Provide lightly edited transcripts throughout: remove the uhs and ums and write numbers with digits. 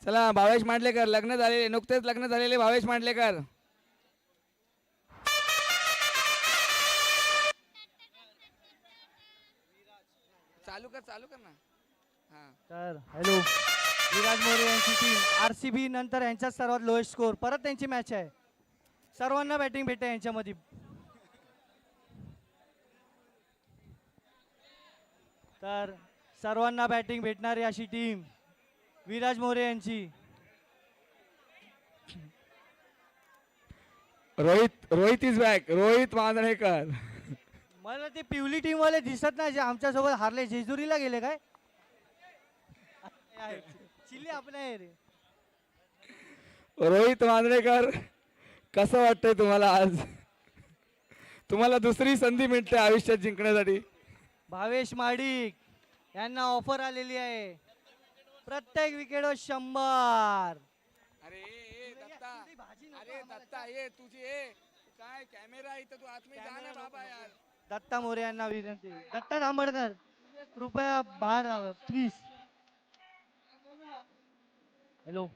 चला भावेश मांडलेकर लग्न झालेले नुकतेच लग्न झालेले भावेश मांडलेकर. चालू कर ना. हां तर हॅलो, विराज मोरे यांची टीम RCB नंतर यांचा सर्वात लोएस्ट स्कोर. परत त्यांची मॅच आहे. सर्वांना बॅटिंग भेटते यांच्यामध्ये. तर सर्वांना बॅटिंग भेटणारी अशी टीम विराज मोरे यांची. Rohit is back. रोहित मांजरेकर. मला ते पिवली टीम वाले दिसत नाही जे आमच्यासोबत हारले. जेजुरीला गेले काय? चिल्ली आपण आहे रे. रोहित मांजरेकर कसं वाटतंय तुम्हाला आज? तुम्हाला दुसरी संधी मिळते आयुष्यात जिंकण्यासाठी. भावेश माडिक यांना ऑफर आलेली आहे. प्रत्येक विकेटवर 100. अरे दत्ता ये तुझी काय कॅमेरा इथं तू आतमध्ये जा ना बाबा यार. दत्ता मोरे यांना विनंती. दत्ता तांबडकर कृपया बाहेर राहा प्लीज. हॅलो,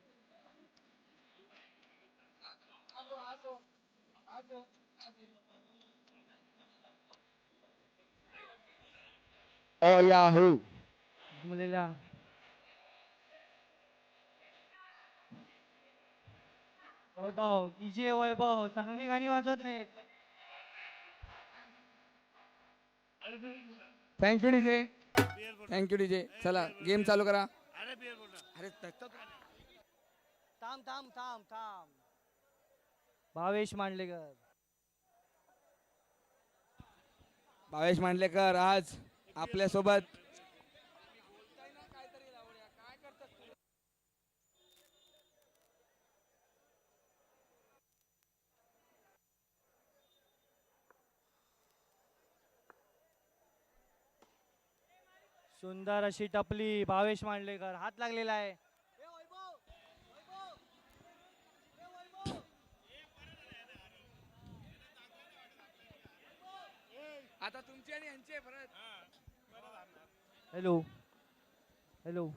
याहू मुलीला वैभव डीजे वैभव चांगली गाणी वाजवत नाही. Thank you DJ. Thank you DJ. चला गेम चालू करा. अरे थांब थांब थांब थांब. भावेश मांडलेकर. भावेश मांडलेकर आज आपल्या सोबत. सुंदर अशी टपली भावेश मांडलेकर. हात लागलेला आहे. आता तुमची आणि यांचे परत. हॅलो हॅलो,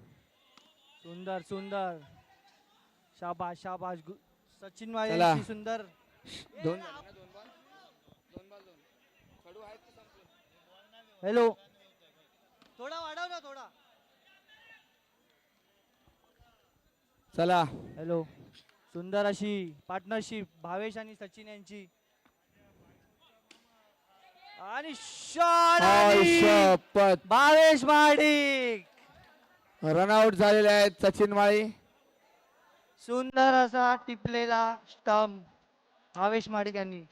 सुंदर सुंदर. शाबाश शाबाश. सचिन चला. वायांची सुंदर. दोन बॉल खडू आहेत का संपले? हॅलो, थोडा वाढव ना थोडा. चला हॅलो, सुंदर अशी पार्टनरशिप भावेश आणि सचिन यांची. आणि शॉट शपथ. भावेश माडिक. रनआउट झालेले आहेत सचिन माळी. सुंदर असा टिपलेला स्टंप भावेश माडिक यांनी.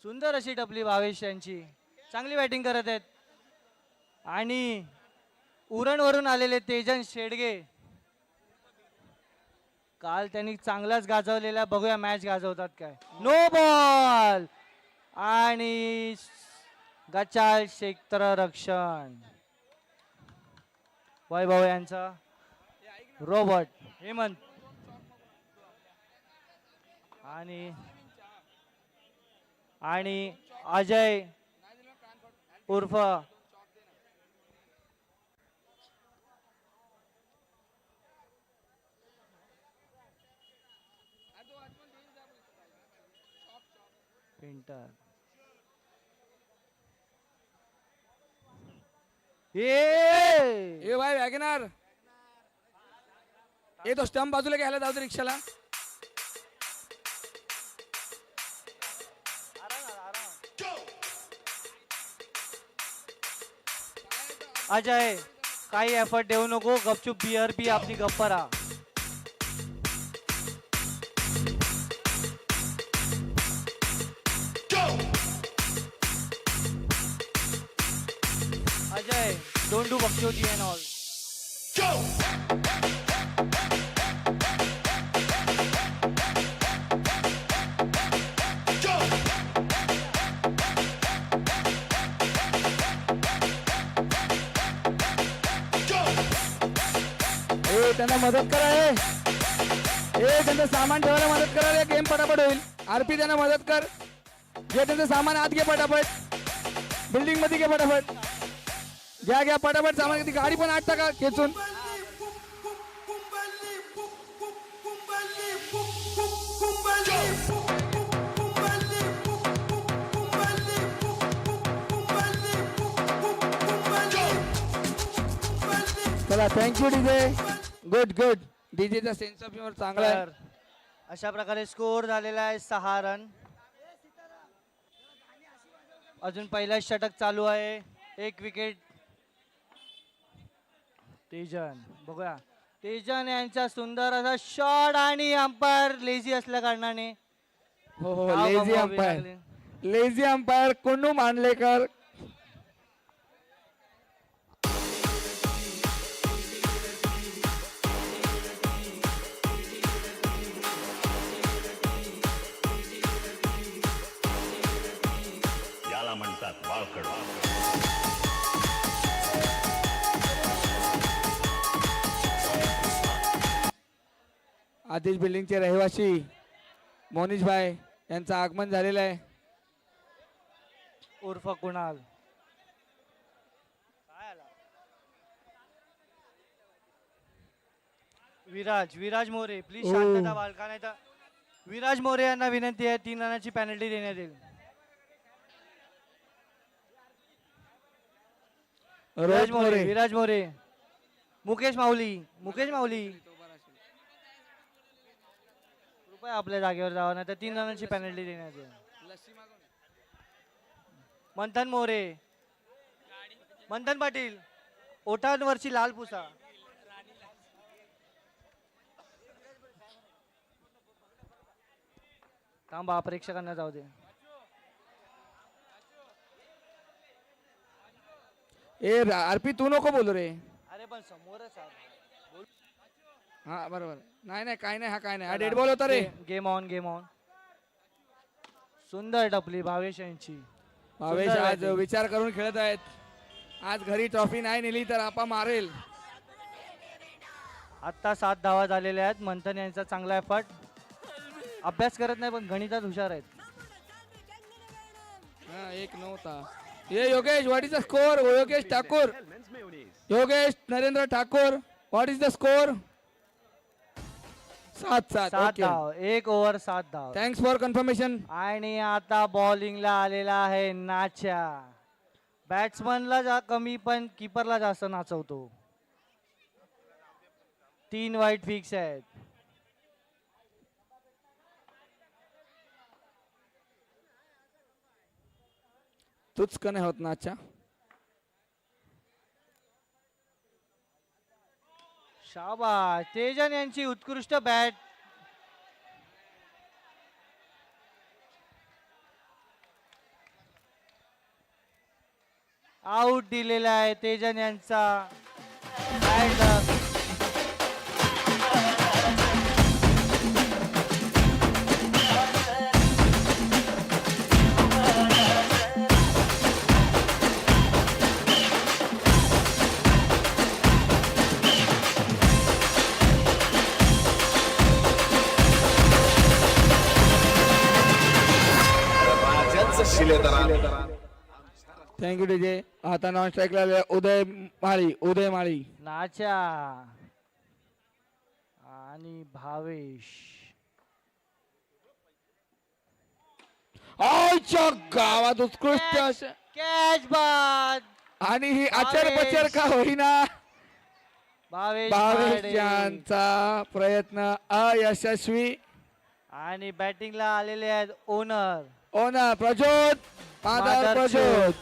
सुंदर अशी टपली भावेश यांची. चांगली बॅटिंग करत आहेत. आणि उरणवरून आलेले तेजन शेडगे. काल त्यांनी चांगलाच गाजवलेला. बघूया मॅच गाजवतात काय. नो बॉल आणि गचाल क्षेत्ररक्षण वैभव यांचा. रॉबर्ट हेमंत आणि अजय उर्फ पेंटर. ए भाई वॅगनर. ए तो स्टंप बाजूला घ्यायला जाऊ दे रिक्षाला. अजय काही एफर्ट देऊ नको. गपचूप बियर पी आपली गप्प राहा. अजय डोंट डू बकचोदी एंड ऑल. त्यांना मदत करा. त्यांचं सामान ठेवायला मदत करा रे. गेम पटापट होईल. आरपी त्यांना मदत कर. घे त्यांचं सामान आत घे पटापट. बिल्डिंग मध्ये घे पटापट. घ्या पटापट सामान. ती गाडी पण आत टाका खेचून. चला थँक्यू डीजे. गुड डीजेचा सेन्स ऑफ ह्युमर चांगला आहे. तर अशा प्रकारे स्कोर झालेला आहे 6 रन. अजून पहिला षटक चालू आहे. 1 विकेट. तेजन बघूया. तेजन यांचा सुंदर असा शॉट आणि अंपायर लेझी असल्या कारणाने हो धाव लेझी गमवावी अंपायर. लागली. Lazy umpire Kunnu Mandlekar. याला म्हणतात बाळकडा. आदेश बिल्डिंगचे रहिवासी मोनिश भाई यांचं आगमन झालेलं आहे. उर्फ कुणाल. विराज मोरे प्लीज ओ. शांतता बाळगा. नाही तर विराज मोरे यांना विनंती आहे 3 रनाची पेनल्टी देण्यात येईल. रोज मोरे. विराज मोरे. मुकेश माऊली. कृपया आपल्या जागेवर जावं नाही तर 3 रनाची पेनल्टी देण्यात येईल. मंथन मोरे. मंथन पाटील. ओठांवरची लाल पुसा. थांबा प्रेक्षकांना जाऊ दे. आरपी तू नको बोलू रे. अरे पण समोरच आहे. हा बरोबर. नाही काय नाही. हा डेड बॉल होता रे. Game on. सुंदर टपली भावेश यांची. भावेश सुंदर आज batting. विचार करून खेळत आहेत. आज घरी ट्रॉफी नाही नेली तर आपा मारेल. आत्ता 7 धावा झालेल्या आहेत. मंथन यांचा चांगला एफर्ट. अभ्यास करत नाही पण गणितात हुशार आहेत. हा 1 नव्हता. ये Yogesh what is the score. Yogesh Thakur. Yogesh Narendra Thakur what is the score. 7 7 धाव. 1 ओव्हर 7 धाव. Thanks for confirmation. आणि आता बॉलिंगला आलेला आहे नाच्या. बॅट्समनला कमी पण किपरला जास्त नाचवतो. 3 वाईट फिक्स आहेत. तूच का नाही होत ना अच्छा. शाबास. तेजन यांची उत्कृष्ट बॅट. आउट दिलेला आहे तेजन यांचा. Bad luck. Thank you DJ. आता नॉन स्ट्राईकला उदय माळी. नाच्या आणि भावेश. आयच्या गावात उत्कृष्ट अशा कॅच बाद. आणि ही आचर पचर का होईना. भावेश भावेश पारडे. यांचा प्रयत्न अयशस्वी. आणि बॅटिंगला आलेले आहेत ओनर ओनर प्रज्योत मादार प्रज्योत.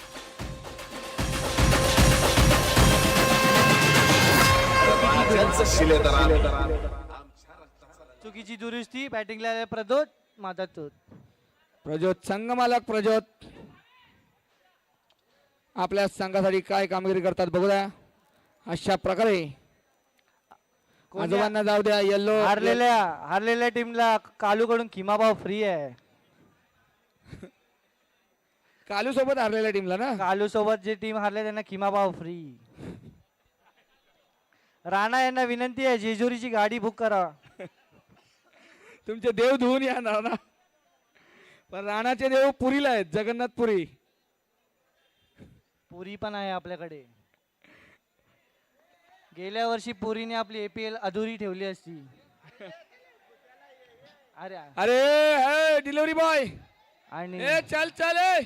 चुकीची दुरुस्ती. बॅटिंगला आलेले प्रदोत मादातूत. प्रज्योत संघमालक प्रज्योत आपल्या संघासाठी काय कामगिरी करतात बघूया. अशा प्रकारे आजोबांना जाऊ द्या. येल्लो हारलेल्या टीमला कालूकडून किमाभाव फ्री आहे. कालू सोबत हारलेल्या टीमला ना. कालू सोबत जे टीम हारले त्यांना किमाभाव फ्री. राणा यांना विनंती आहे जेजुरीची गाडी बुक करा. तुमचे देव धुवून या ना. पण राणाचे देव पुरीला आहेत, जगन्नाथपुरी. पुरी पण आहे आपल्याकडे. गेल्या वर्षी पुरीने आपली APL अधुरी ठेवली असती. अरे अरे डिलिव्हरी बॉय, आणि ए चल चल ए.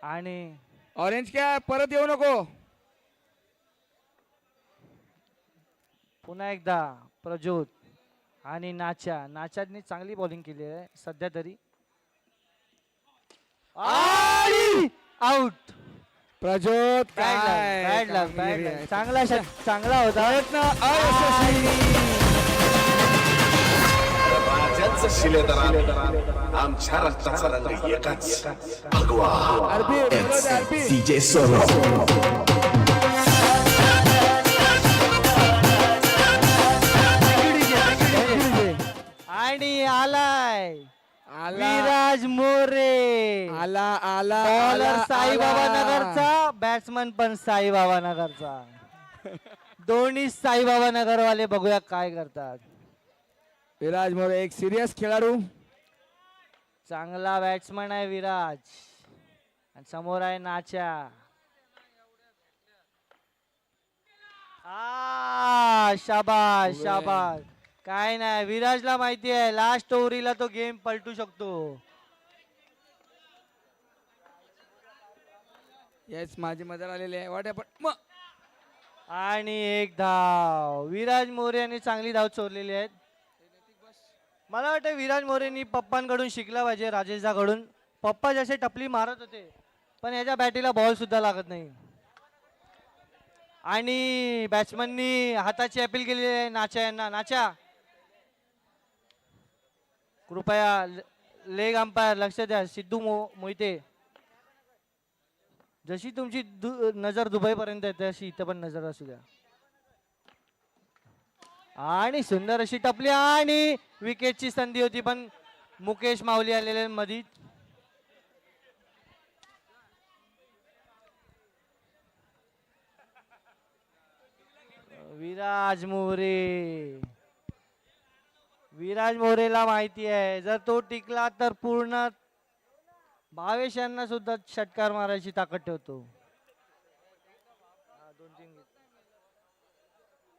आणि ऑरेंज कॅप परत येऊ नको. पुन्हा एकदा प्रज्योत आणि नाच्याने चांगली बॉलिंग केली आहे सध्या तरी. आउट. प्रज्योत बॅड लक. चांगला होता. राजांचं शिलेदार आमच्या रक्ताचा रंग एकच, भगवा. DJ Solo. आणि आलाय विराज मोरे. आला बॉलर साईबाबा नगरचा, बॅट्समन पण साईबाबा नगरचा. दोन्ही साईबाबा नगरवाले बघूया काय करतात. विराज मोरे एक सिरियस खेळाडू. चांगला बॅट्समन आहे विराज. आणि समोर आहे नाच्या. शाबाश शाबाश. काय नाही, विराजला माहिती आहे लास्ट ओव्हरीला तो गेम पलटू शकतो. येस माझी मदर आलेली आहे. वाट पण आणि एक धाव. विराज मोरे यांनी चांगली धाव चोरलेली आहेत. मला वाटतं विराज मोरेंनी पप्पांकडून शिकला पाहिजे, राजेशदाकडून. पप्पा जसे टपली मारत होते पण याच्या बॅटीला बॉल सुद्धा लागत नाही. आणि बॅट्समननी हाताची अपील केली आहे नाच्या यांना. नाच्या कृपया लेग अंपायर लक्ष द्या. सिद्धू मोहिते, जशी तुमची नजर दुबई पर्यंत येते तशी इथं पण नजर असू द्या. आणि सुंदर अशी टपली आणि विकेटची संधी होती पण मुकेश माऊली आलेले मध्ये. विराज मोरेला माहिती आहे जर तो टिकला तर पूर्ण भावेश यांना सुद्धा षटकार मारायची ताकद ठेवतो.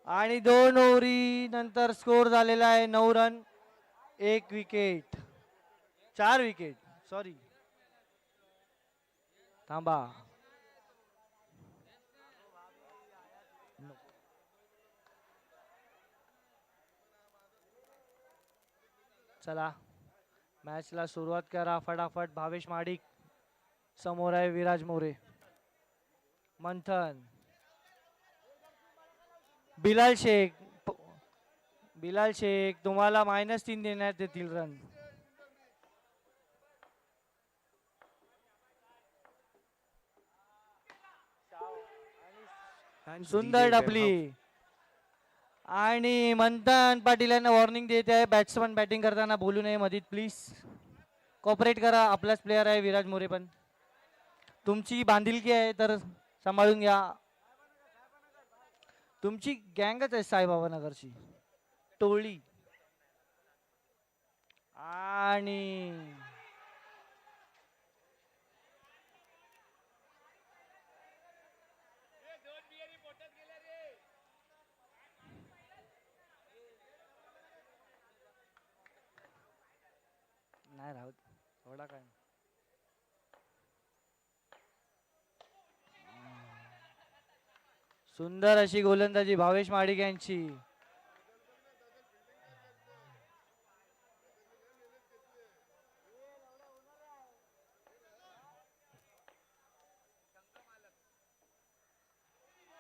आणि 2 ओव्हरी नंतर स्कोर झालेला आहे 9 रन 1 विकेट 4 विकेट. सॉरी थांबा. चला मॅचला सुरुवात करा फटाफट. भावेश माडिक समोर आहे विराज मोरे. मंथन, बिलाल शेख तुम्हाला -3 देण्यात येतील रन. सुंदर डबली. आणि मंथन पाटील यांना वॉर्निंग देत आहे बॅट्समन बॅटिंग करताना बोलू नये मधीत प्लीज. कॉपरेट करा. आपलाच प्लेअर आहे विराज मोरे पण. तुमची बांधिलकी आहे तर सांभाळून घ्या. तुमची गँगच आहे साईबाबा नगरची टोळी. आणि नाही राहत एवढा काय. सुंदर अशी गोलंदाजी भावेश माडिक यांची.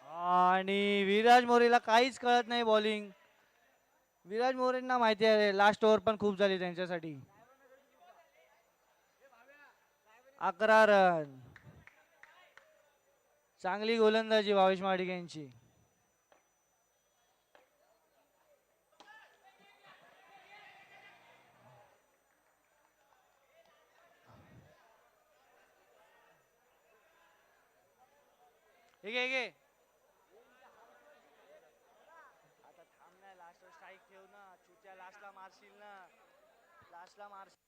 आणि विराज मोरेला काहीच कळत नाही बॉलिंग. विराज मोरेंना माहिती आहे लास्ट ओव्हर पण खूप झाली त्यांच्यासाठी. 11 रन. चांगली गोलंदाजी भावेश माडिक यांची. मारशील ना लास्टला मारशील.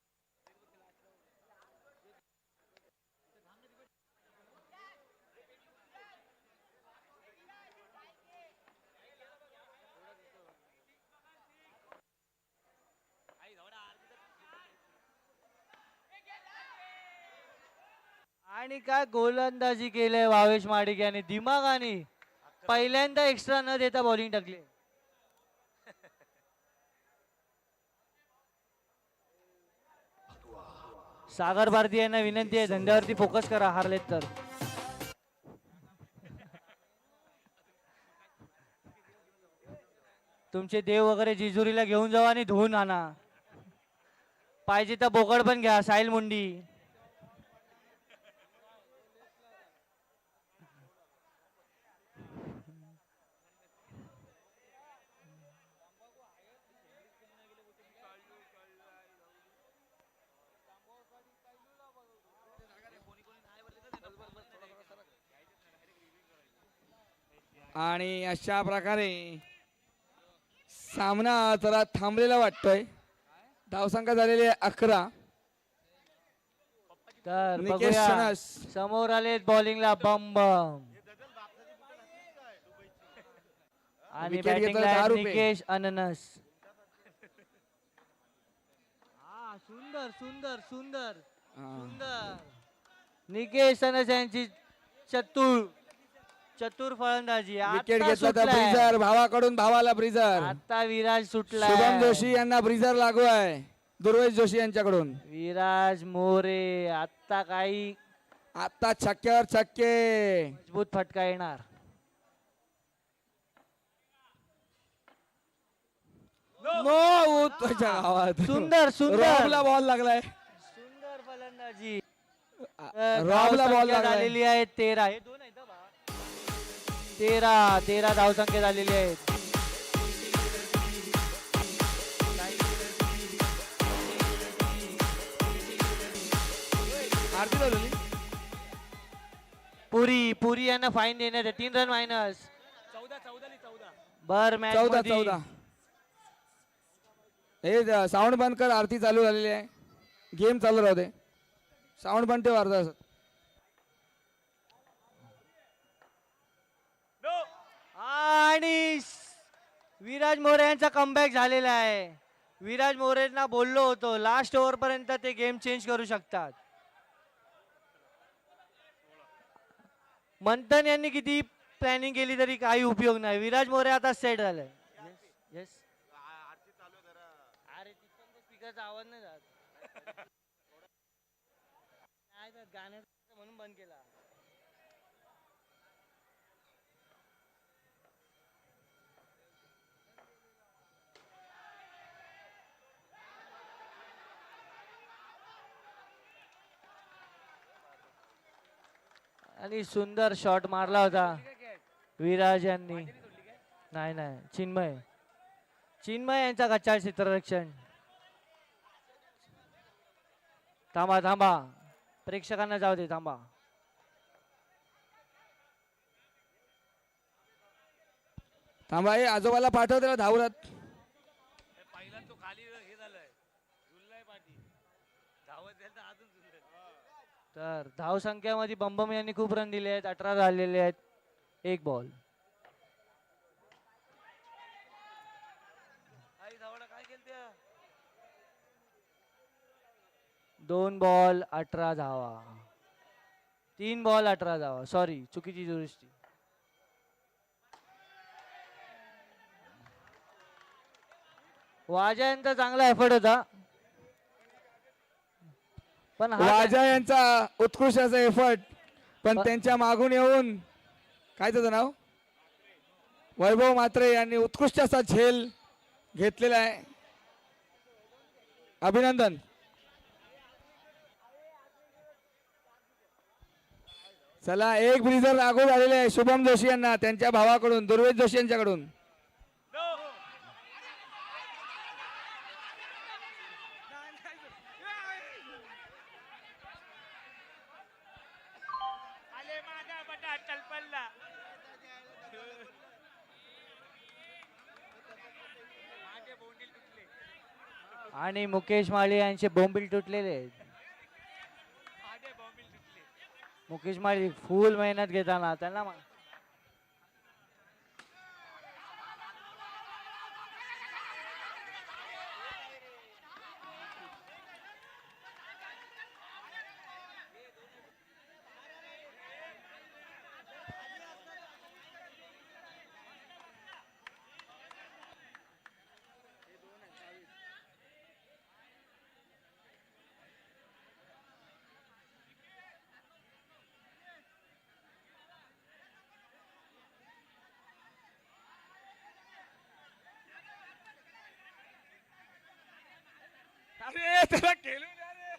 आणि काय गोलंदाजी केलंय भावेश माडिक यांनी दिमागाने पहिल्यांदा एक्स्ट्रा न देता बॉलिंग टाकली. सागर भारती यांना विनंती आहे धंद्यावरती फोकस करा हारलेत तर. तुमचे देव वगैरे जिजुरीला घेऊन जावा आणि धुवून आणा. पाहिजे तर बोकड पण घ्या साहिल मुंडी. आणि अशा प्रकारे सामना जरा थांबलेला वाटतोय. धावसंख्या झालेली आहे 11. तर निकेश बघूया शनस. समोर आलेत बॉलिंगला बम बम आणि Wicket घेतला बॅटिंगला 10 रुपये. निकेश अननस. हा सुंदर सुंदर सुंदर सुंदर. निकेश अननस यांची चतुर फलंदाजी. विकेट आता घेतला तर सुटलाय. ब्रिजर भावाकडून भावाला ब्रिजर. आता विराज सुटला. शुभम जोशी यांना ब्रिजर लागू आहे दुर्वेश जोशी यांच्याकडून. विराज मोरे आता काही आता छक्क्यावर छक्के. मजबूत फटका येणार. नो तुझ्या गावात सुंदर सुंदर रॉबला बॉल लागलाय. सुंदर फलंदाजी. रॉबला बॉल धावसंख्या लागलाय. झालेली आहे 13. हे दोन आहेत 13 धावसंख्या झालेली आहेत. आरती झालेली. पुरी यांना फाईन देण्यात आहे. 3 रन मायनस. 14 मॅच 14 हे साऊंड बंद कर. आरती चालू झालेली आहे. गेम चालू राहू दे. साऊंड बंद ठेव अर्धा. आणि विराज मोरे यांचा कमबॅक झालेला आहे. विराज मोरेंना बोललो होतो लास्ट ओव्हर पर्यंत ते गेम चेंज करू शकतात. मंथन यांनी किती प्लॅनिंग केली तरी काही उपयोग नाही. विराज मोरे आता सेट झालाय. येस अरे तिथपर्यंत स्पीकरचा आवाज नाही जात. नाही जात गाण्याचा म्हणून बंद केला. आणि सुंदर शॉट मारला होता विराज यांनी. नाही चिन्मय यांचा गच्चा क्षेत्ररक्षण. थांबा प्रेक्षकांना जाऊ दे. थांबा हे आजोबाला पाठव त्याला धावरात. तर धाव संख्यामध्ये बंबम यांनी खूप रन दिले आहेत. 18 झालेले आहेत. 1 बॉल. 2 बॉल 18 धावा. 3 बॉल 18 धावा. सॉरी चुकीची दुरुस्ती. वाजा यांचा चांगला एफर्ट होता पण वाजा यांचा उत्कृष्ट असा एफर्ट. पण त्यांच्या मागून येऊन काय त्याचं नाव वैभव म्हात्रे यांनी उत्कृष्ट असा झेल घेतलेला आहे. अभिनंदन. चला एक ब्रिजर लागू झालेले आहे शुभम जोशी यांना त्यांच्या भावाकडून दुर्वेश जोशी यांच्याकडून. आणि मुकेश माळी यांचे बोंबील तुटलेले आहेत. मुकेश माळी फुल मेहनत घेताना त्यांना अरे त्याला खेळू द्या रे.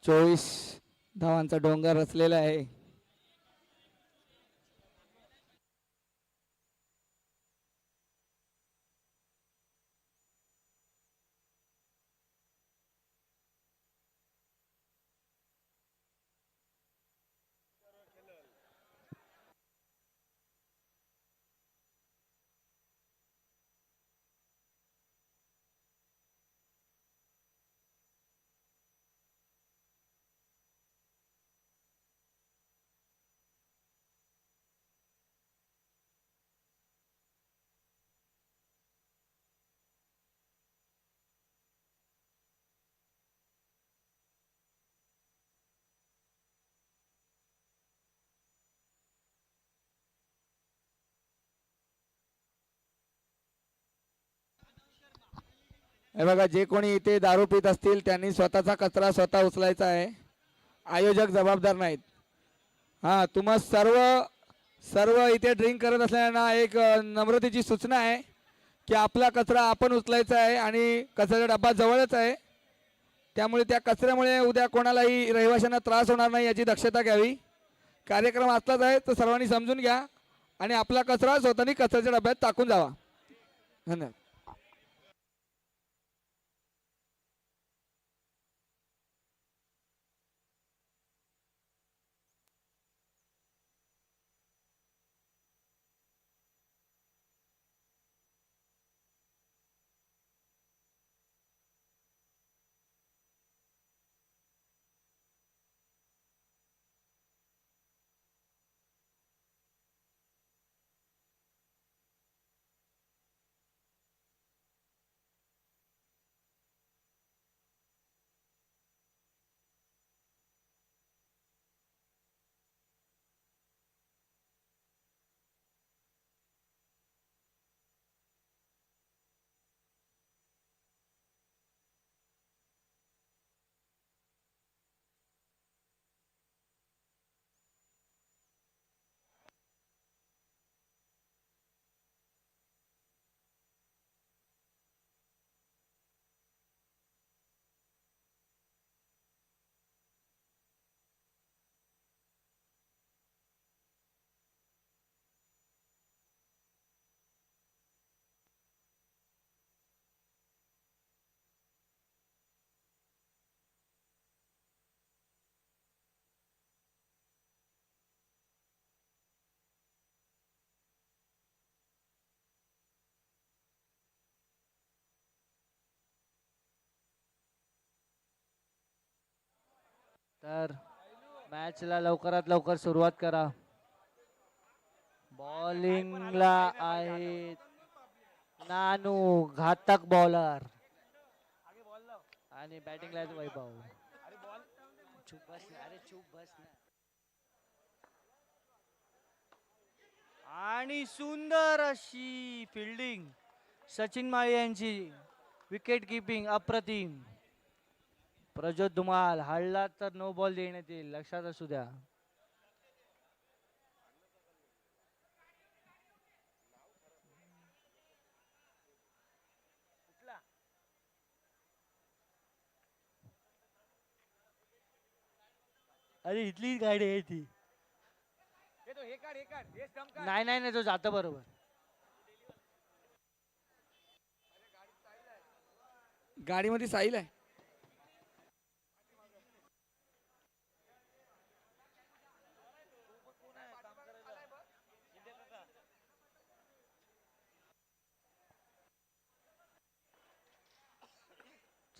चोवीस धावांचा डोंगर रचलेला आहे. हे बघा, जे कोणी इथे दारू पित असतील त्यांनी स्वतःचा कचरा स्वतः उचलायचा आहे. आयोजक जबाबदार नाहीत. हा, तुम्हा सर्व सर्व इथे ड्रिंक करत असलेल्यांना एक नम्रतेची सूचना आहे की आपला कचरा आपण उचलायचा आहे आणि कचऱ्याचा डब्बा जवळच आहे. त्यामुळे त्या कचऱ्यामुळे उद्या कोणालाही रहिवाशांना त्रास होणार नाही याची दक्षता घ्यावी. कार्यक्रम असलाच आहे तर सर्वांनी समजून घ्या आणि आपला कचरा स्वतःनी कचऱ्याच्या डब्यात टाकून जावा. धन्यवाद. तर मॅचला लवकरात लवकर सुरुवात करा. बॉलिंगला आहेत नानू घातक बॉलर आणि बॅटिंगला आहेत वैभव. चुप बस ना, अरे चुप बस ना. आणि सुंदर अशी फिल्डिंग सचिन माळी यांची. विकेट किपिंग अप्रतिम. प्रज्योत धुमाल हल्ला तर नो बॉल देण्यात येईल, लक्षात असू द्या. अरे इथली गाडी आहे ती. नाही नाही नाही, तो जातो बरोबर. गाडीमध्ये साहिल आहे.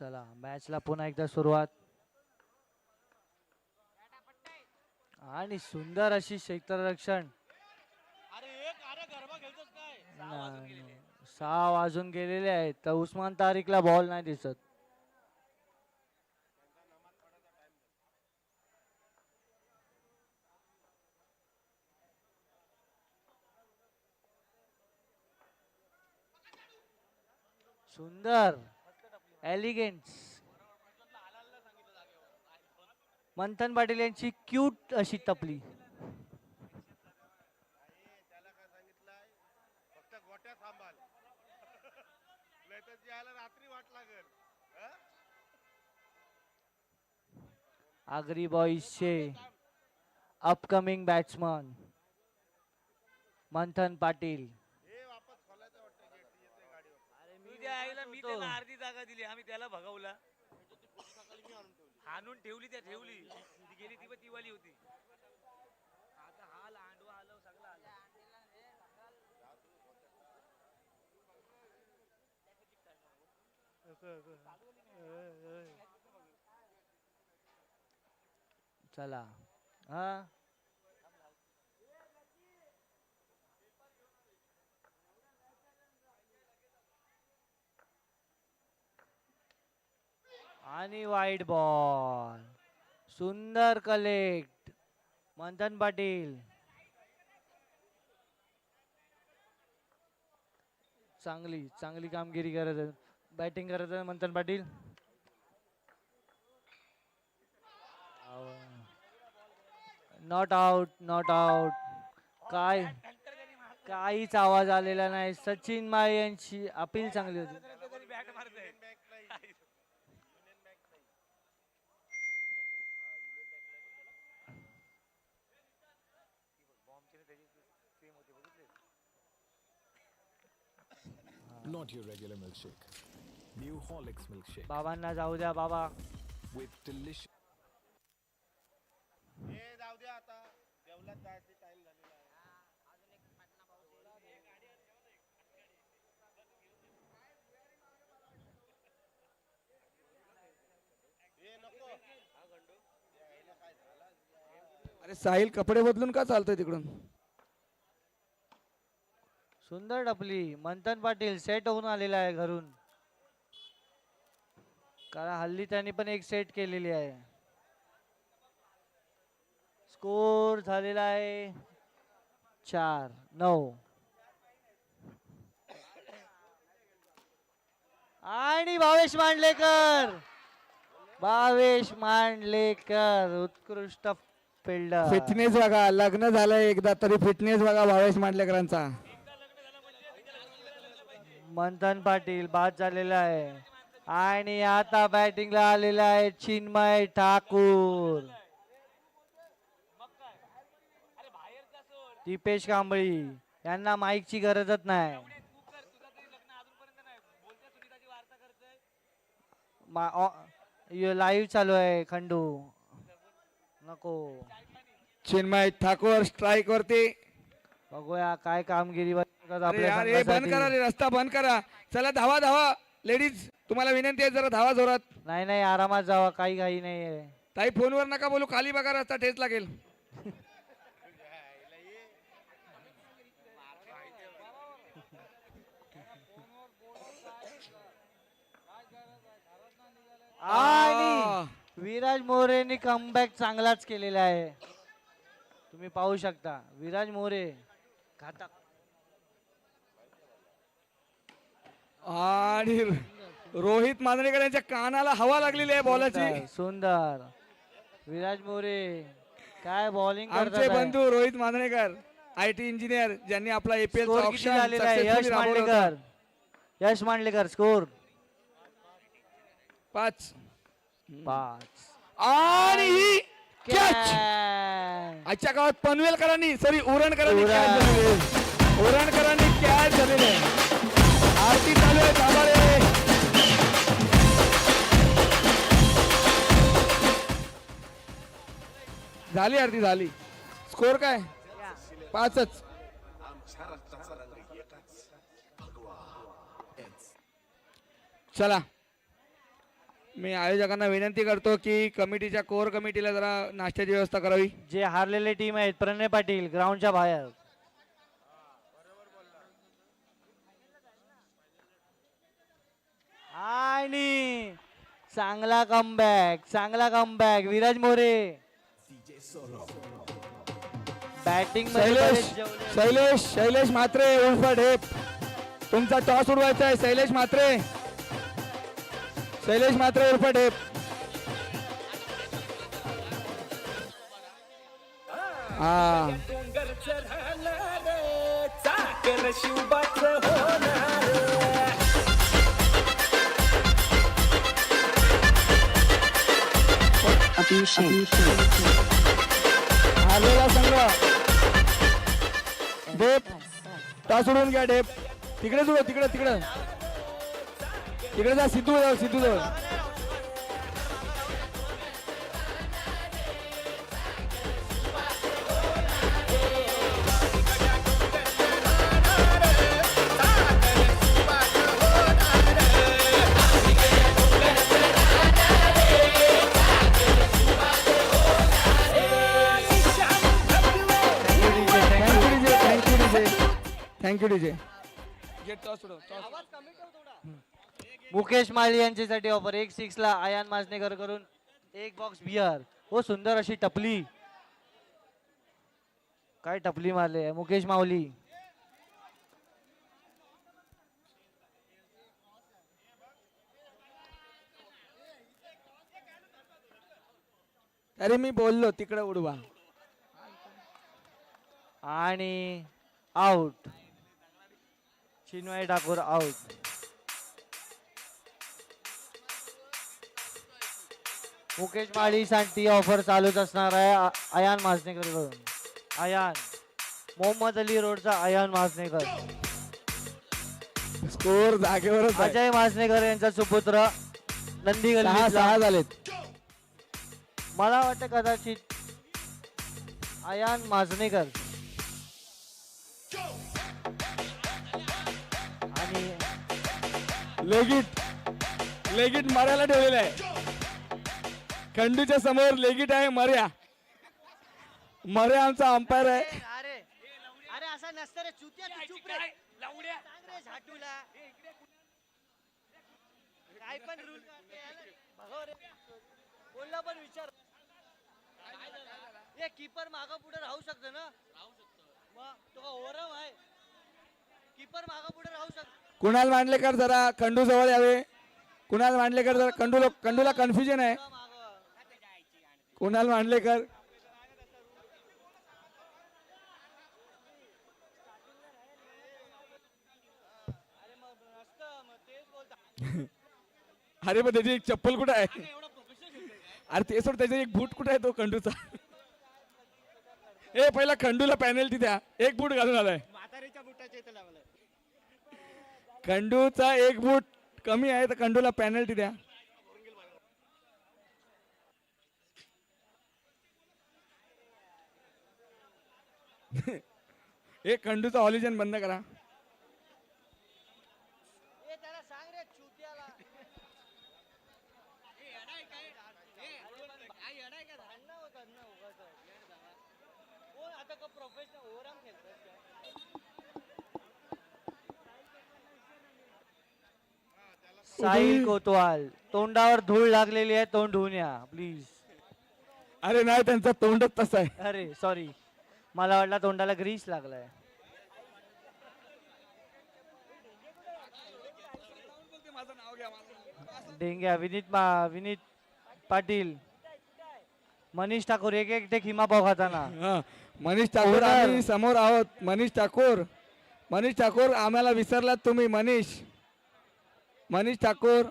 चला मॅचला पुन्हा एकदा सुरुवात. आणि सुंदर अशी क्षेत्ररक्षण. नाही, 6 वाजून गेलेले आहेत तर उस्मान तारिकला बॉल नाही दिसत. सुंदर एलिगेंट मंथन पाटील यांची क्यूट अशी टपली. त्याला काय सांगितलंय फक्त गोट्या थांबाल नाहीतर ज्याला रात्री वाट लागेल. आगरी बॉईजचे अपकमिंग बॅट्समन मंथन पाटील. हे वापस खोलायचं वाटतं गेट येते गाडीवर. मी त्याला अर्धी जागा दिली, आम्ही त्याला भगावला, हाणून ठेवली, त्या ठेवली, ती गेली, ती पण ती वाली होती. आता हा लांडवा आलो, सगळं आलं. चला हा आणि वाईट बॉल. सुंदर कलेक्ट मंथन पाटील. चांगली चांगली कामगिरी करत, बॅटिंग करत आहे Manthan Patil. Not out, not out. काय काहीच आवाज आलेला नाही. सचिन माळे यांची अपील चांगली होती. बॅट मारतोय. Not your regular milkshake. New Horlicks milkshake बाबांना जाऊ द्या बाबा. with delicious. हे जाऊ द्या आता, जेवलात जायचे टाइम झालेला आहे. हे नको यायला काय झालं. अरे साहिल कपडे बदलून का चालतोय तिकडून? सुंदर टपली. मंथन पाटील सेट होऊन आलेला आहे घरून, कारण हल्ली त्यांनी पण एक सेट केलेली आहे. स्कोर झालेला आहे 4-9. आणि भावेश मांडलेकर, भावेश मांडलेकर उत्कृष्ट फिल्डर. फिटनेस बघा, लग्न झालंय एकदा तरी फिटनेस बघा भावेश मांडलेकरांचा. मंथन पाटील बाद झालेला आहे. आणि आता बॅटिंगला आलेला आहे चिन्मय ठाकूर, दीपेश कांबळी. यांना माईकची गरजच नाही. लाईव्ह चालू आहे खंडू. नको. चिन्मय ठाकूर स्ट्राईक वरती. बघूया काय कामगिरी करतात अरे आपल्या यार, हे बंद करा रे, रस्ता बंद करा. चला धावा धावा लेडीज, तुम्हाला विनंती आहे जरा धावा जोरात. नाही नाही, आरामात जावा, काही घाई नाहीये. ताई फोनवर नका बोलू, खाली बघा, रस्ता ठेच लागेल. आणि विराज मोरेने कमबॅक चांगलाच केलेला आहे. तुम्ही पाहू शकता विराज मोरे घातक. आणि रोहित मांजरेकर यांच्या कानाला हवा लागलेली आहे बॉलाची. सुंदर विराज मोरे काय बॉलिंग आमचे बंधू रोहित मांजरेकर, IT इंजिनियर, ज्यांनी आपला APL ऑप्शन झालेला आहे. यश मांडलेकर, यश मांडलेकर स्कोर 5. 5. आणि कॅच. आजच्या गावात पनवेलकरांनी सॉरी उरणकरांनी उरण. catch झालेली आहे. उरणकरांनी कॅच झालेले आहे. आरती चालू आहे दाभाडे. झाली आरती झाली. स्कोर काय 5च. आमच्या रक्ताचा रंग एकाच भगवा. चला मी आयोजकांना विनंती करतो की कमिटीच्या कोर कमिटीला जरा नाश्त्याची व्यवस्था करावी. जे हारलेले टीम आहेत प्रणय पाटील ग्राउंडच्या बाहेर. आणि चांगला कमबॅक विराज मोरे. बॅटिंग शैलेश म्हात्रे उर्फ ढेप तुमचा टॉस उडवायचा आहे. शैलेश म्हात्रे उर्फ ढेप. हा हारलेला संघ ढेप टॉस उडवून घ्या. ढेप तिकडे उडव तिकडे जा. सिद्धू जवळ. Thank you DJ. मुकेश माळी यांच्यासाठी ऑफर 1-6 ला आयान माजनेकर करून 1 बॉक्स बियर. हो सुंदर अशी टपली. काय टपली मारले मुकेश माऊली. अरे मी बोललो तिकडे उडवा. आणि आउट. चिन्मय ठाकूर आउट. मुकेश माळीसाठी ऑफर चालूच असणार आहे आयान माजनेकर कडून. आयान मोहम्मद अली रोडचा आयान माजनेकर. स्कोर जागेवरच आहे. अजय माजनेकर यांचा सुपुत्र नंदी गल्लीतला. 6 झालेत. मला वाटतं कदाचित आयान माजनेकर आणि लेगिट मर्याला ठेवलेला आहे. खंडूच्या समोर लेगिट आहे मर्या आमचा अंपायर आहे. अरे असं नसतं रे चुत्या. तू चुप रे. सांग रे झाटूला. काय पण रूल भगव रे. बोलला पण विचार. हे कीपर मागं पुढे राहू शकतो ना. मग तो का ओरम आहे. कीपर मागं पुढे राहू शकतो. कुणाल मांडलेकर जरा खंडू जवळ यावे. कुणाल मांडलेकर जरा खंडूला कन्फ्युजन आहे. कुणाल मांडलेकर अरे पण त्याची एक चप्पल कुठे आहे. अरे ते सोड त्याचा एक बूट कुठे आहे तो खंडूचा. ए पहिला खंडूला पॅनेल्टी द्या. एक बूट घालून आलाय. खंडूचा एक बूट कमी आहे तर खंडूला पॅनल्टी द्या. एक खंडूचा ऑलिजन बंद करा. त्याला सांग रे चुत्याला. आता का प्रोफेशनल ओरम खेळतात. साहिल कोतवाल तोंडावर धूळ लागलेली आहे. तोंड धुवून या प्लीज. अरे नाही त्यांचा तोंडच तसा आहे. अरे सॉरी मला वाटलं तोंडाला ग्रीस लागलाय. डेंग्या विनीत पाटील मनीष ठाकूर एक एकटे खिमा पाव खाताना. हा, मनीष ठाकूर आम्ही समोर आहोत. मनीष ठाकूर आम्हाला विसरलात तुम्ही. Manish Thakur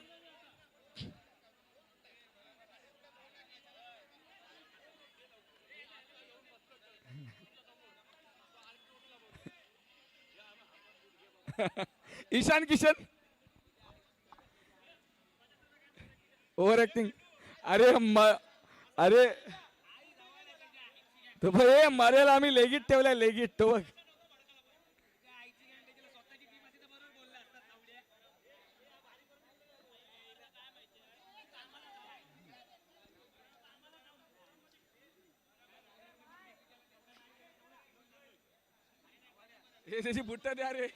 Ishan Kishan over acting. अरे अरे तो भाई मरेल आम्ही लेगीत ठेवलाय लेगीत तो बघ. हे त्याची बुट्ट द्या रे.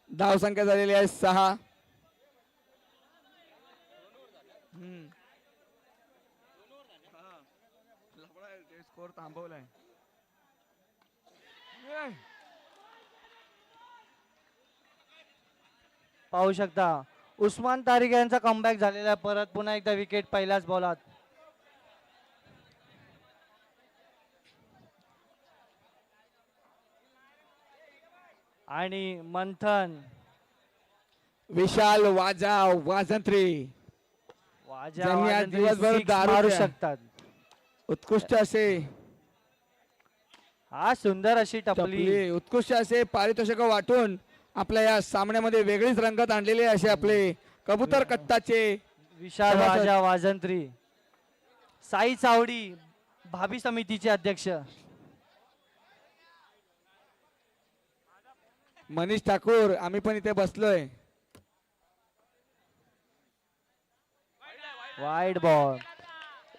धाव संख्या झालेली आहे 6. स्कोर थांबवलाय. पाहू शकता उस्मान तारिक यांचा कमबॅक झालेला आहे. परत पुन्हा एकदा विकेट पहिल्याच बॉलात. आणि मंथन विशाल वाजा वाजंत्री ज्यांनी आज दिवसभर दारू मारू प्या- शकतात. उत्कृष्ट असे हा सुंदर अशी टपली. टपली, उत्कृष्ट असे पारितोषिक वाटून आपल्या या सामन्यामध्ये वेगळीच रंगत आणलेले असे आपले कबूतर कट्टाचे विशाल सभासद. वाजा वाजंत्री. साई चावडी भाभी समितीचे अध्यक्ष. मनीष ठाकूर आम्ही पण इथे बसलोय. Wide ball.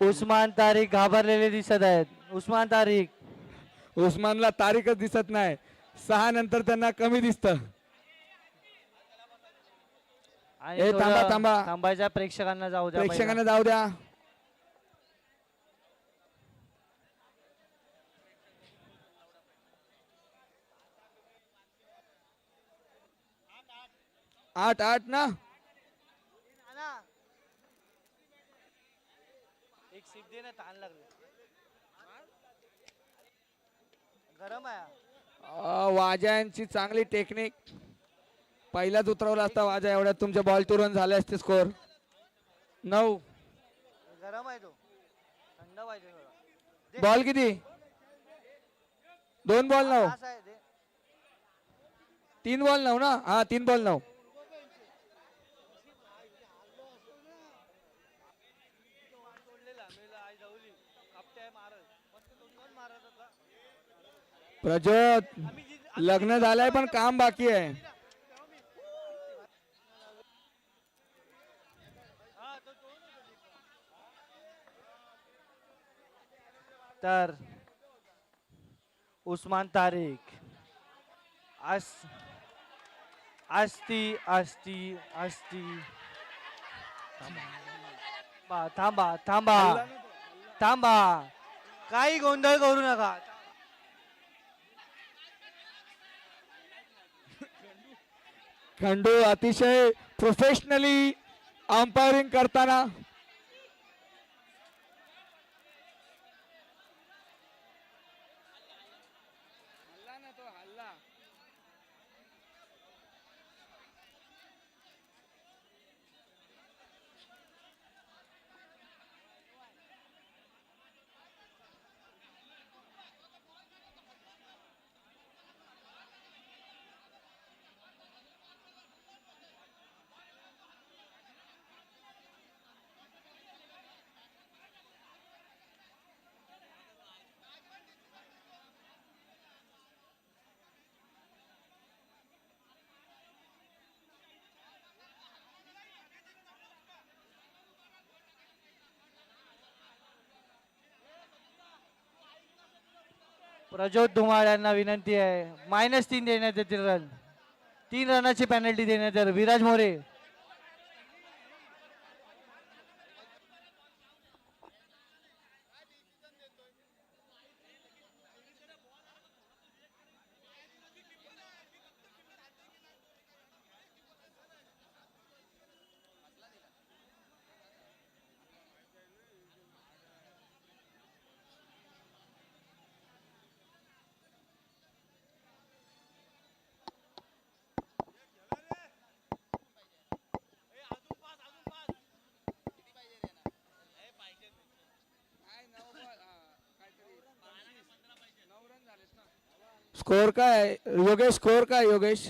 उस्मान तारिक घाबरलेले दिसत आहेत. उस्मान तारिक उस्मानला तारीखच दिसत नाही. 6 नंतर त्यांना कमी दिसतं. आणि ए, थोडं थांबा, थांबा. थांबायच्या प्रेक्षकांना जाऊ द्या. प्रेक्षकांना जाऊ द्या. आठ ना. एक सिप दे ना, ताण लागले. गरम आहे. वाजांची चांगली टेक्निक. पहिलाच उतरवला असता वाजा एवढ्यात तुमच्या बॉल टू रन झाले असते. स्कोर 9. गरम आहे तो. थंड पाहिजे थोडा. बॉल किती 2 बॉल 9. तास आहे ते. 3 बॉल 9 ना. हा 3 बॉल 9. प्रज्योत लग्न झालंय पण काम बाकी आहे. तर उस्मान तारिक असती थांबा थांबा थांबा. काही गोंधळ करू नका. खंडू अतिशय प्रोफेशनली अंपायरिंग करताना प्रज्योत धुमाळ यांना विनंती आहे. -3 देण्यात येतील रन. 3 रनाची पेनल्टी देण्यात येईल. विराज मोरे स्कोर काय आहे? योगेश स्कोर काय आहे, योगेश?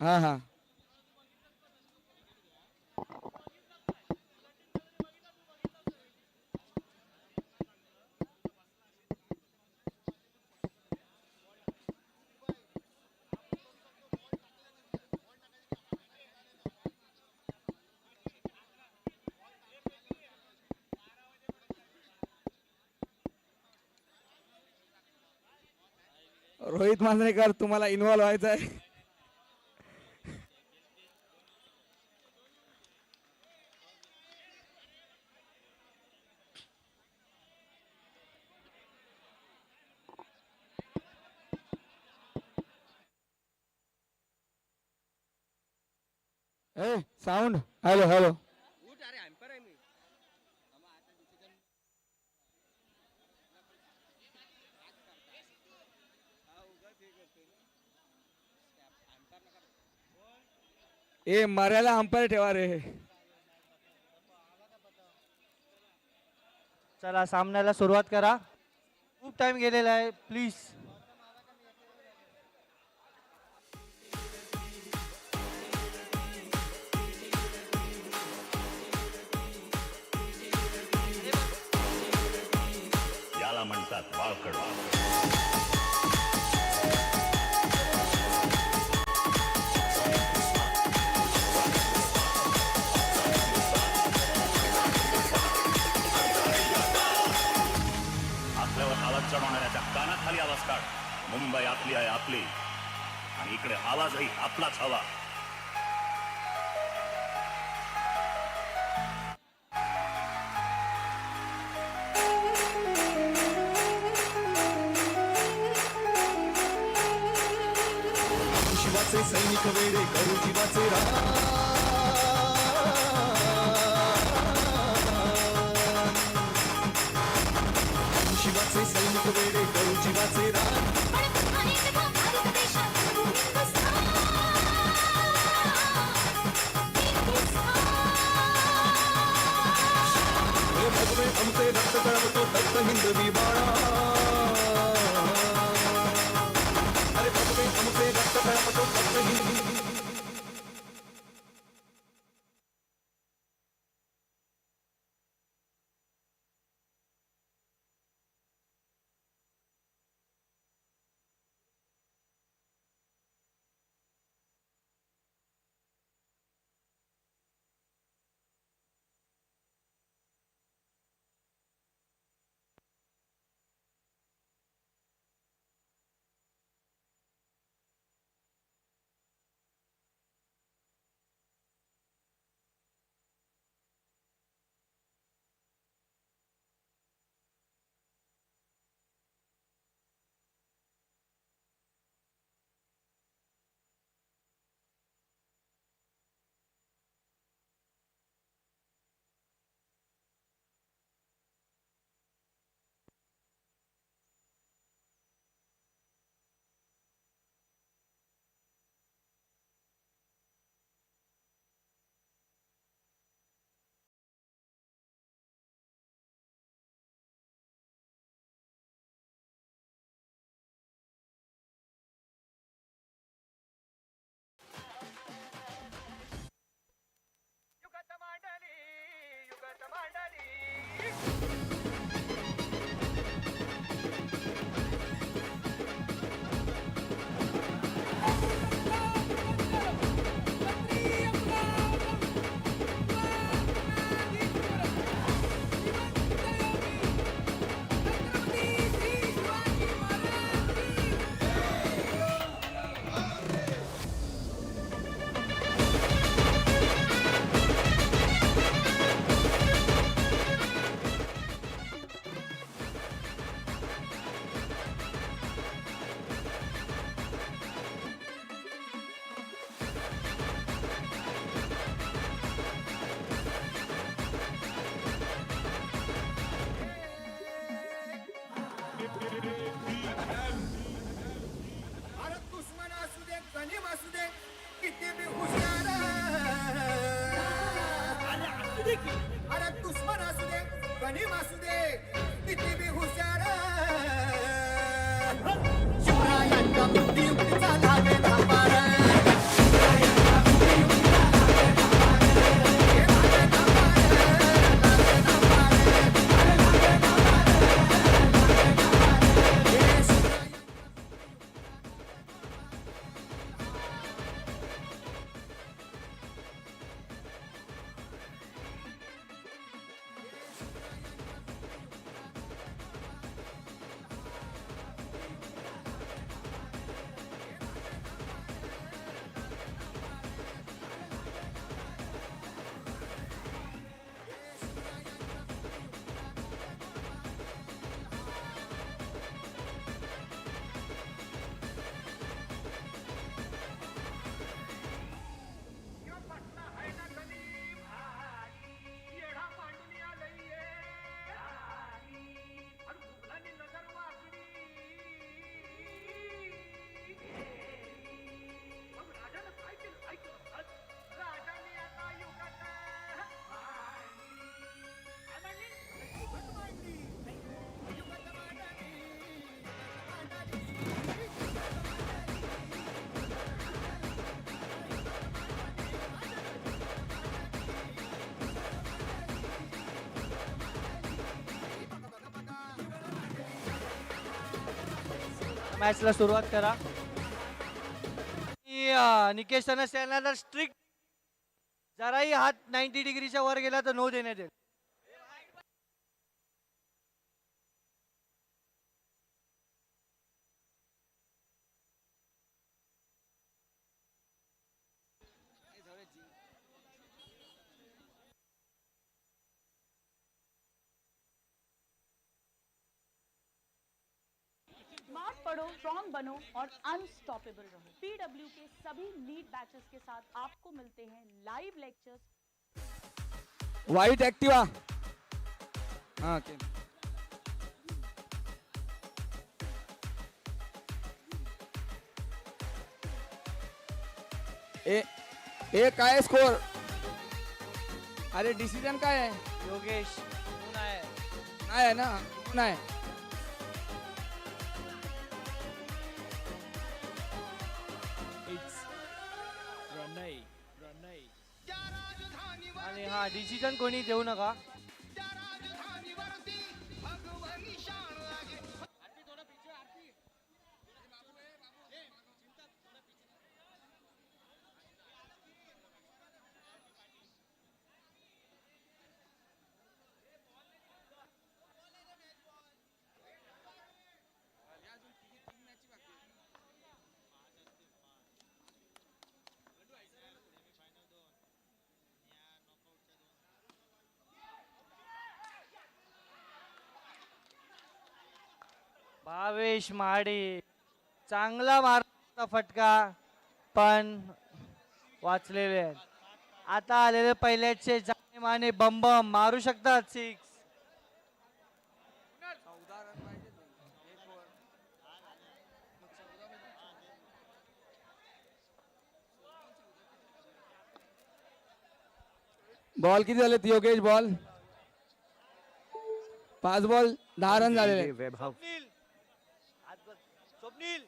हा हा रोहित मांजरेकर तुम्हाला इन्व्हॉल्व व्हायचं आहे. ए साऊंड हॅलो हॅलो ए मर्याला अंपायर ठेवा रे. चला सामन्याला सुरुवात करा. खूप टाइम गेलेला आहे प्लीज. याला म्हणतात वाळकडा. आपल्यावर आवाज चढवणाऱ्याच्या कानाखाली आवाज काढ. मुंबई आपली आहे, आपली, आणि इकडे आवाजही आपलाच हवा. शिवाचे सैनिक वेडे करू जीवाचे शिवाचे सैनिक वेडे करू जीवाचे भगवे आमचे रक्त कळवतो दत्त हिंदवी बाळा. अरे भगवे आमचे रक्त कळवतो दत्त हिंदवी. अरे दुश्मन असू दे गणिम असू दे किती बी हुशार उडी उडीचा लागे थांबार मॅचला सुरुवात करा. निकेश तनस यांना जर स्ट्रिक्ट जराही हात 90 डिग्रीच्या वर गेला तर नो देण्यात येईल. स्मार्ट पढ़ो, स्ट्रॉन्ग बनो और अनस्टॉपेबल रहो. पीडब्ल्यू के सभी लीड बैचेस के साथ आपको मिलते हैं लाइव लेक्चर्स. व्हाईट ऍक्टिवा. हा ओके. ए काय स्कोर? अरे डिसिजन काय आहे? योगेश कोण आहे? नाही आहे ना, नाही. आणि हा डिसिजन कोणी देऊ नका. भावेश महाडे चांगला मारला फटका पण वाचलेले आहेत. आता आलेले पहिल्याचे जाणे माने बम बम मारू शकतात 6. बॉल किती झालेत योगेश? बॉल 5 बॉल 10 रन झालेले आहेत. स्वप्नील स्वप्नील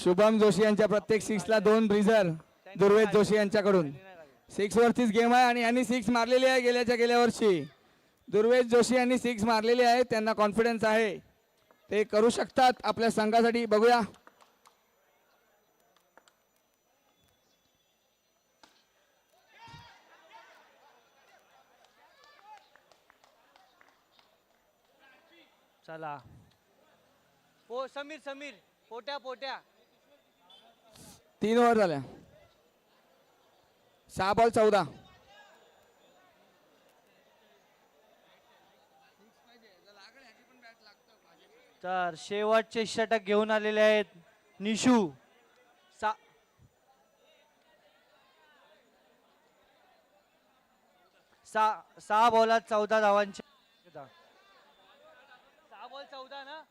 शुभम जोशी यांच्या प्रत्येक 6ला 2 ब्रिझर दुर्वेद जोशी यांच्याकडून. 6 वरतीच गेम आहे आणि यांनी 6 मारलेली आहे गेल्या वर्षी. दुर्वेद जोशी यांनी 6 मारलेली आहे. त्यांना कॉन्फिडन्स आहे, ते करू शकतात आपल्या संघासाठी. बघूया चला. हो समीर समीर पोट्या पोट्या 3 ओव्हर झाल्या. 6 बॉल 14. तर शेवटचे षटक घेऊन आलेले आहेत निशू. 6 बॉलात 14 धावांचे. 6 बॉल 14 ना.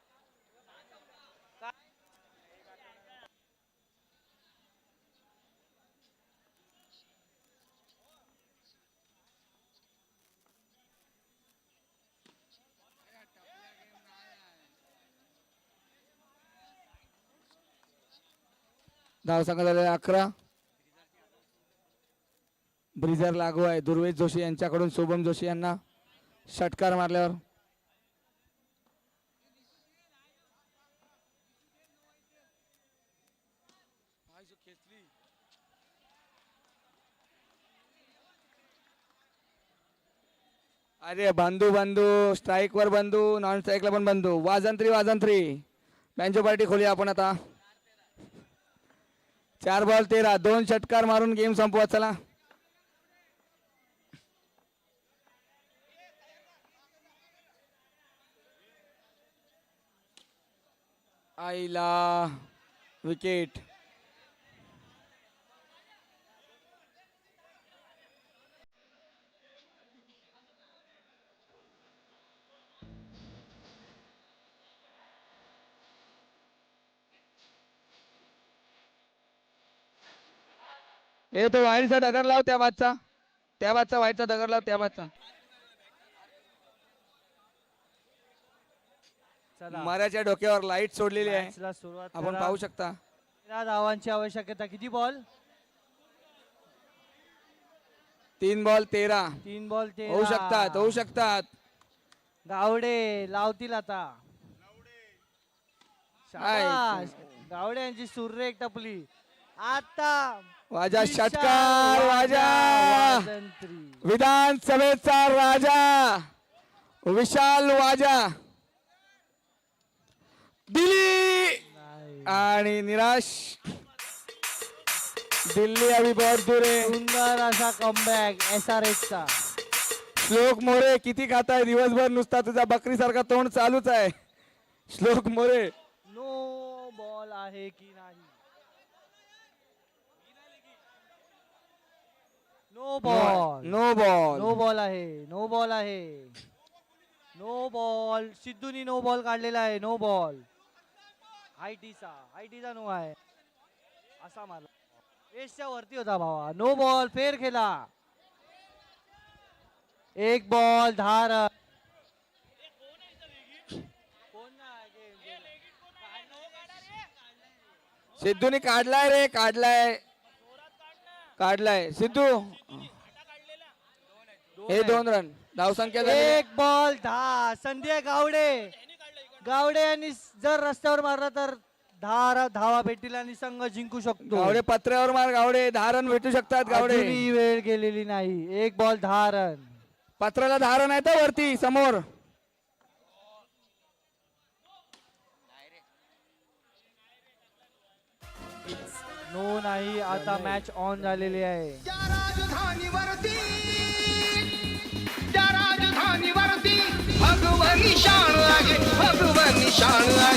धावसंख्या झालेला 11. ब्रिजर लागू आहे दुर्वेश जोशी यांच्याकडून शुभम जोशी यांना षटकार मारल्यावर. अरे बंधू बंधू स्ट्राईक वर बंधू नॉन स्ट्राईकला पण बंधू. वाजंत्री बँजो पार्टी खोली आपण आता. 4 बॉल 13 2 षटकार मारून गेम संपवा. चला आईला विकेट. हे तो वाईटचा दगड लाव त्या बाजचा वाईटचा दगड लाव त्या बाजचा. चला माऱ्याच्या डोक्यावर लाईट सोडलेली आहे मॅचला सुरुवात आपण करा. पाहू शकता. 13 धावांची आवश्यकता. किती बॉल? 3 बॉल 13. 3 बॉल 13. होऊ शकतात. गावडे लावतील आता. शाबास. गावडे यांची सुरेख टपली. आता वाजा विशाल षटकार वाजा. वाजंत्री. विधानसभेचा राजा विशाल वाजा दिल्ली नाही. आणि निराश. दिल्ली अभी बहुत दूर है. सुंदर असा कमबॅक SRH चा. श्लोक मोरे किती खाताय दिवसभर नुसता तुझा बकरी सारखा तोंड चालूच आहे. श्लोक मोरे नो बॉल आहे की नाही? No ball. No ball. No ball आहे. नो बॉल आहे. No ball. सिद्धूनी नो बॉल काढलेला आहे. No ball. आयटीचा नो आहे. असा मारला. रेसच्या वरती होता भावा. No ball. फेर खेळा. 1 बॉल 10 रन. सिद्धूने काढलाय रे काढलाय सिद्धू. हे 2 रन धावसंख्या झाली. 1 बॉल 10. संध्या गावडे यांनी जर रस्त्यावर मारला तर 10 धावा भेटतील आणि संघ जिंकू शकतो. गावडे पत्र्यावर मार. गावडे 10 रन भेटू शकतात. गावडे अजूनही वेळ गेलेली नाही. 1 बॉल 10 रन. पत्राला 10 रन आहेत वरती समोर. नो नाही. आता मॅच ऑन झालेली आहे. राजधानीवरती भगवान शान आहे.